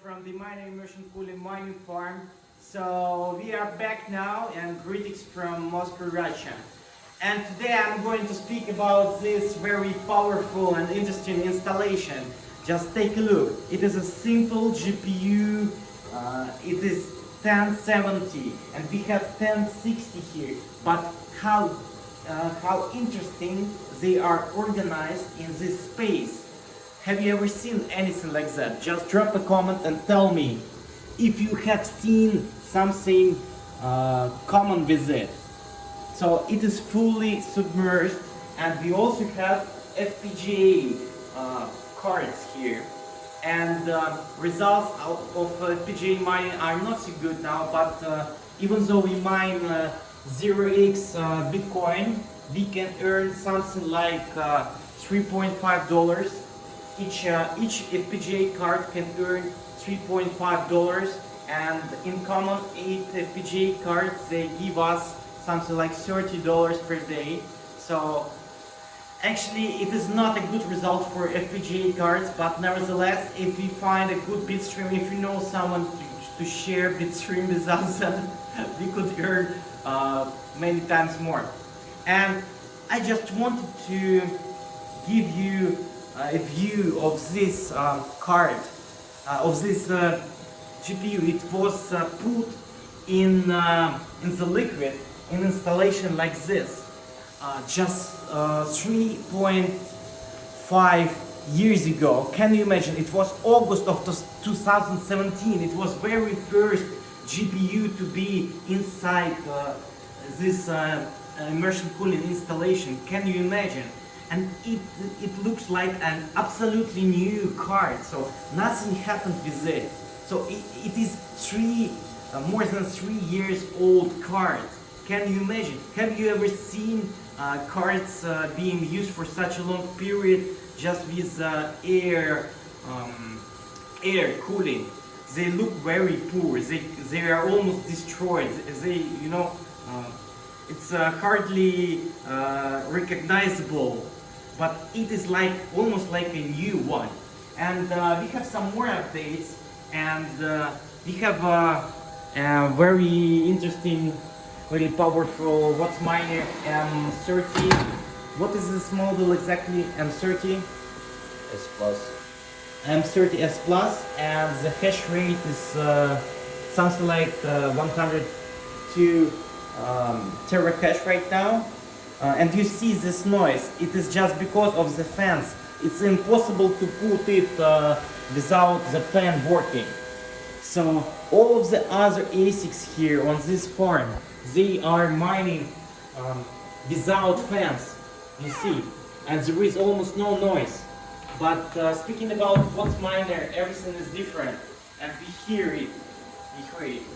from the miner Immersion mining farm. So we are back now, and greetings from Moscow, Russia. And today I'm going to speak about this very powerful and interesting installation. Just take a look. It is a simple GPU. It is 1070 and we have 1060 here. But how interesting they are organized in this space. Have you ever seen anything like that? Just drop a comment and tell me if you have seen something common with it. So it is fully submerged, and we also have FPGA cards here. And results out of FPGA mining are not so good now, but even though we mine 0x Bitcoin, we can earn something like $3.5. Each FPGA card can earn $3.5, and in common 8 FPGA cards they give us something like $30 per day. So actually it is not a good result for FPGA cards, but nevertheless, if we find a good bitstream, if you know someone to share bitstream with us, then we could earn many times more. And I just wanted to give you a view of this card, of this GPU. It was put in the liquid in installation like this just 3.5 years ago. Can you imagine? It was August of 2017. It was very first GPU to be inside this immersion cooling installation. Can you imagine? And it looks like an absolutely new card, so nothing happened with it. So it is more than 3 years old card. Can you imagine? Have you ever seen cards being used for such a long period just with air cooling? They look very poor. They are almost destroyed. It's hardly recognizable, but it is like almost like a new one. And we have some more updates, and we have a very interesting, very powerful Whatsminer M30. What is this model exactly? M30 S plus. M30S plus, and the hash rate is something like 102 terahash right now. And you see this noise. It is just because of the fans. It's impossible to put it without the fan working. So all of the other ASICs here on this farm, they are mining without fans, you see, and there is almost no noise. But speaking about Whatsminer, everything is different, and we hear it.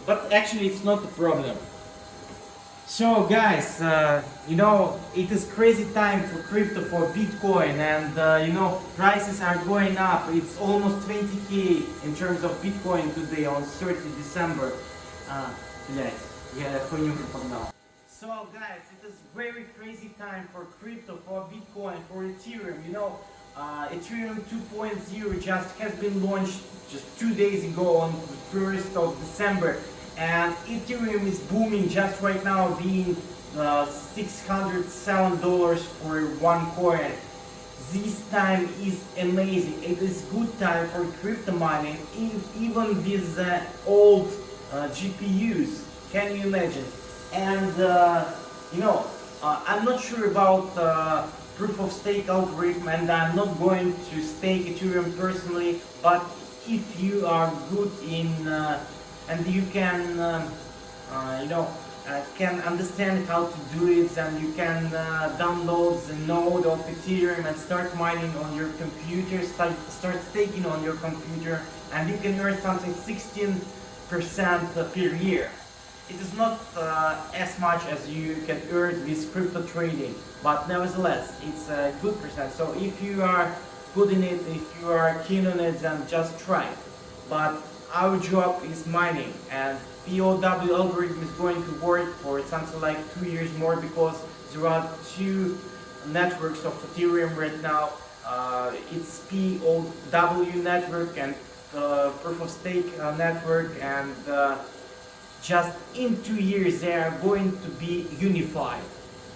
But actually it's not a problem. So guys, it is crazy time for crypto, for Bitcoin, and prices are going up. It's almost 20k in terms of Bitcoin today on 30 December. So guys, it is very crazy time for crypto, for Bitcoin, for Ethereum. Ethereum 2.0 just has been launched just 2 days ago on the 1st of December. And Ethereum is booming just right now, being $607 for one coin. This time is amazing. It is good time for crypto mining, even with the old GPUs. Can you imagine? And I'm not sure about proof of stake algorithm, and I'm not going to stake Ethereum personally. But if you are good in and you can can understand how to do it, and you can download the node of Ethereum and start mining on your computer, start staking on your computer, and you can earn something 16% per year. It is not as much as you can earn with crypto trading, but nevertheless it's a good percent. So if you are good in it, if you are keen on it, then just try. But our job is mining, and POW algorithm is going to work for something like 2 years more, because there are 2 networks of Ethereum right now. It's POW network and proof of stake network, and just in 2 years they are going to be unified.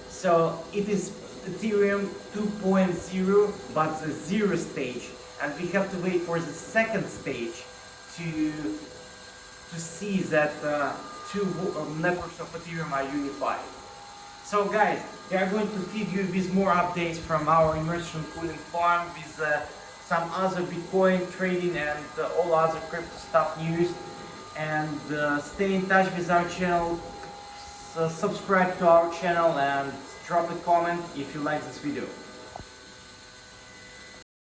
So it is Ethereum 2.0, but the zero stage, and we have to wait for the second stage to see that two networks of Ethereum are unified. So guys, we are going to feed you with more updates from our Immersion cooling farm, with some other Bitcoin trading and all other crypto stuff news. And stay in touch with our channel, subscribe to our channel, and drop a comment if you like this video.